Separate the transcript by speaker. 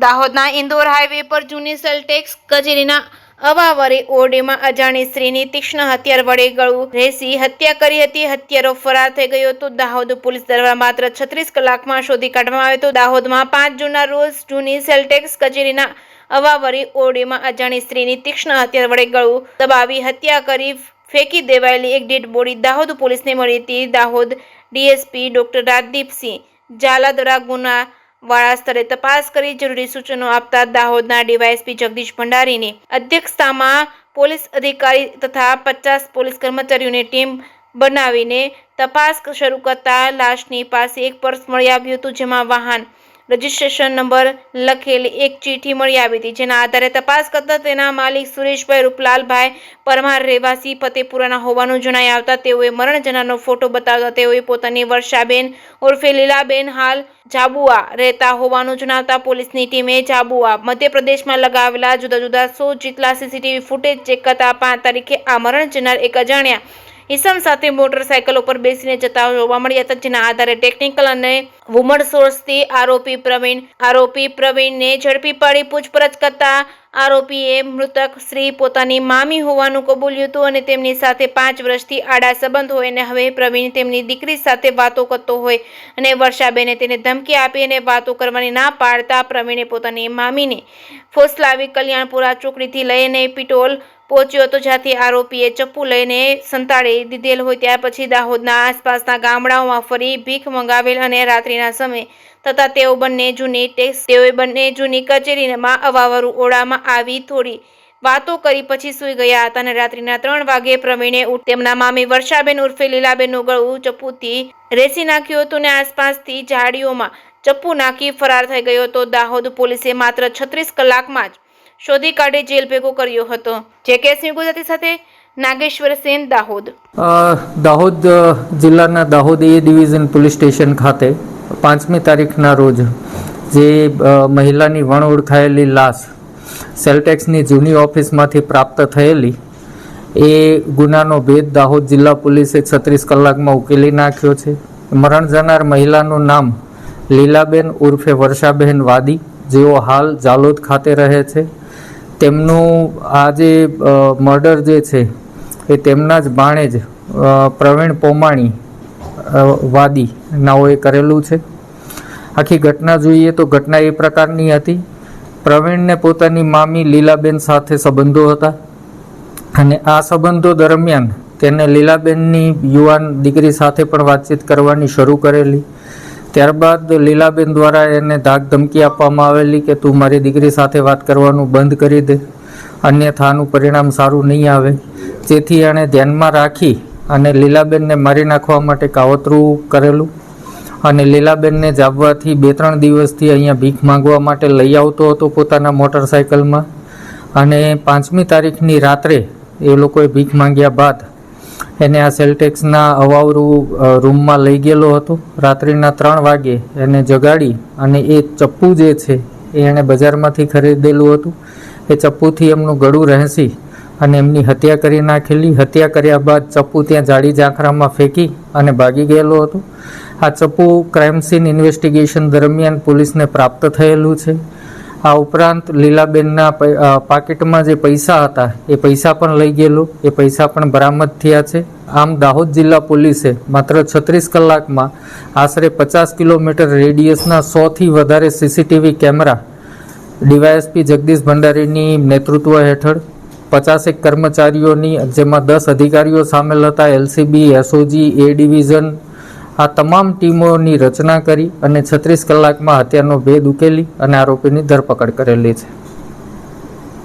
Speaker 1: દાહોદના ઇન્દોર હાઈવે પર જૂની સેલટેક્સ કચેરીના અવાવરે ઓરડીમાં અજાણી સ્ત્રીની તીક્ષ્ણ હથિયાર વડે ગળું રેસી હત્યા કરી હતી. હત્યારો ફરાર થઈ ગયો હતો. દાહોદ પોલીસ દ્વારા માત્ર 36 કલાકમાં શોધી કાઢવામાં આવ્યો હતો. દાહોદમાં 5 જૂનના રોજ જૂની સેલટેક્સ કચેરીના અવાવરે ઓરડીમાં અજાણી સ્ત્રીની તીક્ષ્ણ હથિયાર વડે ગળું દબાવી હત્યા કરી ફેંકી દેવાયેલી એક ડેડ બોડી દાહોદ પોલીસને મળી હતી. દાહોદ ડીએસપી ડોક્ટર રાજદીપસિંહ ઝાલા દ્વારા ગુના વાળા સ્થળે તપાસ કરી જરૂરી સૂચનો આપતા દાહોદના ડીવાયએસપી જગદીશ ભંડારીની અધ્યક્ષતામાં પોલીસ અધિકારી તથા 50 પોલીસ કર્મચારીઓની ટીમ બનાવીને તપાસ શરૂ કરતા લાશની પાસે એક પર્સ મળી આવ્યું હતું, જેમાં વાહન રજિસ્ટ્રેશન નંબર લખેલી એક ચીઠી મળી આવી હતી. જેના આધારે તપાસ કરતા તેના માલિક સુરેશભાઈ રૂપલાલભાઈ પરમાર રહેવાસી ફતેપુરાના હોવાનું જણાઈ આવતા તેઓએ મરણ જનારનો ફોટો બતાવતા તેઓએ પોતાની વર્ષાબેન ઉર્ફે લીલાબેન હાલ જાબુઆ રહેતા હોવાનું જણાવતા પોલીસની ટીમે જાબુઆ મધ્યપ્રદેશમાં લગાવેલા જુદા જુદા 100 જેટલા સીસીટીવી ફૂટેજ ચેક કરતા 5 તારીખે આ મરણ જનાર એક અજાણ્યા ઈસમ સાથે મોટરસાયકલ ઉપર બેસીને જતા જોવા મળ્યા હતા. જેના આધારે ટેકનિકલ અને વુમન સોર્સથી આરોપી પ્રવીણને ઝડપી પાડી પૂછપરછ કરતા આરોપીએ મૃતક સ્ત્રી પોતાની મામી હોવાનું કબૂલ્યું હતું અને તેમની સાથે 5 વર્ષથી આડા સંબંધ હોય અને હવે પ્રવીણ તેમની દીકરી સાથે વાતો કરતો હોય અને વર્ષાબેને તેને ધમકી આપી અને વાતો કરવાની ના પાડતા પ્રવીણે પોતાની મામીને ફોસલાવી કલ્યાણપુરા ચોકડીથી લઈને પિટોલ પહોંચ્યો હતો, જ્યાંથી આરોપીએ ચપ્પુ લઈને સંતાડી દીધેલ હોય. ત્યાર પછી દાહોદના આસપાસના ગામડાઓમાં ફરી ભીખ મંગાવેલ અને રાત્રિના સમયે તથા તેઓએ બંને જૂની કચેરીમાં અવાવરું ઓરડામાં આવી થોડી વાતો કરી પછી સૂઈ ગયા હતા અને રાત્રિના 3 વાગે પ્રવીણે તેમના મામી વર્ષાબેન ઉર્ફે લીલાબેનનું ગળું ચપ્પુથી રેસી નાખ્યું હતું અને આસપાસથી ઝાડીઓમાં ચપ્પુ નાખી ફરાર થઈ ગયો હતો. દાહોદ પોલીસે માત્ર 36 કલાકમાં જ શોધી કાઢી જેલ ભેગો કર્યો હતો. જે કેસની ગુજરાતી સાથે નાગેશ્વર સેન, દાહોદ.
Speaker 2: દાહોદ જિલ્લાના દાહોદ એ ડિવિઝન પોલીસ સ્ટેશન ખાતે 5મી તારીખના રોજ જે મહિલાની વણ ઓળખાયેલી લાશ સેલટેક્સની જૂની ઓફિસમાંથી પ્રાપ્ત થયેલી એ ગુનાનો ભેદ દાહોદ જિલ્લા પોલીસે 36 કલાકમાં ઉકેલી નાખ્યો છે. મરણ જનાર મહિલાનું નામ લીલાબેન ઉર્ફે વર્ષાબેન વાદી, જેઓ હાલ જાલોદ ખાતે રહે છે. તેમનું આ જે મર્ડર જે છે એ તેમના જ ભાણેજ પ્રવીણ પોમાણી વાદી નાઓએ કરેલું છે. આખી ઘટના જોઈએ તો ઘટના એ પ્રકારની હતી. પ્રવીણને પોતાની મામી લીલાબેન સાથે સંબંધો હતા અને આ સંબંધો દરમિયાન તેને લીલાબેનની યુવાન દીકરી સાથે પણ વાતચીત કરવાની શરૂ કરેલી. ત્યારબાદ લીલાબેન દ્વારા એને ધાક ધમકી આપવામાં આવેલી કે તું મારી દીકરી સાથે વાત કરવાનું બંધ કરી દે, અન્યથા આનું પરિણામ સારું નહીં આવે. જેથી એણે ધ્યાનમાં રાખી અને લીલાબેનને મારી નાખવા માટે કાવતરું કરેલું અને લીલાબેનને જાબવાથી 2-3 દિવસથી અહીંયા ભીખ માંગવા માટે લઈ આવતો હતો પોતાના મોટરસાયકલમાં અને 5મી તારીખની રાત્રે એ લોકોએ ભીખ માંગ્યા બાદ એને આ સેલટેક્સના અવાવરું રૂમમાં લઈ ગયેલો હતો. રાત્રિના 3 વાગે એને જગાડી અને એ ચપ્પુ જે છે એ એણે બજારમાંથી ખરીદેલું હતું. એ ચપ્પુથી એમનું ગળું રહેસી અને એમની હત્યા કરી નાખેલી. હત્યા કર્યા બાદ ચપ્પુ ત્યાં જાડી ઝાંખરામાં ફેંકી અને ભાગી ગયેલો હતો. આ ચપ્પુ ક્રાઇમ સીન ઇન્વેસ્ટિગેશન દરમિયાન પોલીસને પ્રાપ્ત થયેલું છે. આ ઉપરાંત લીલાબેનના પાકીટમાં જે પૈસા હતા એ પૈસા પણ લઈ ગયેલો, એ પૈસા પણ બરામદ થયા છે. આમ દાહોદ જિલ્લા પોલીસે માત્ર 36 કલાકમાં આશરે 50 કિલોમીટર રેડિયસના 100થી વધારે સીસીટીવી કેમેરા ડીવાયએસપી જગદીશ ભંડારીની નેતૃત્વ હેઠળ 50 કર્મચારીઓની, જેમાં 10 અધિકારીઓ સામેલ હતા, એલસીબી, એસઓજી, એ ડિવિઝન, આ તમામ ટીમોની રચના કરી અને 36 કલાકમાં હત્યાનો ભેદ ઉકેલી અને આરોપીની ધરપકડ કરેલી છે.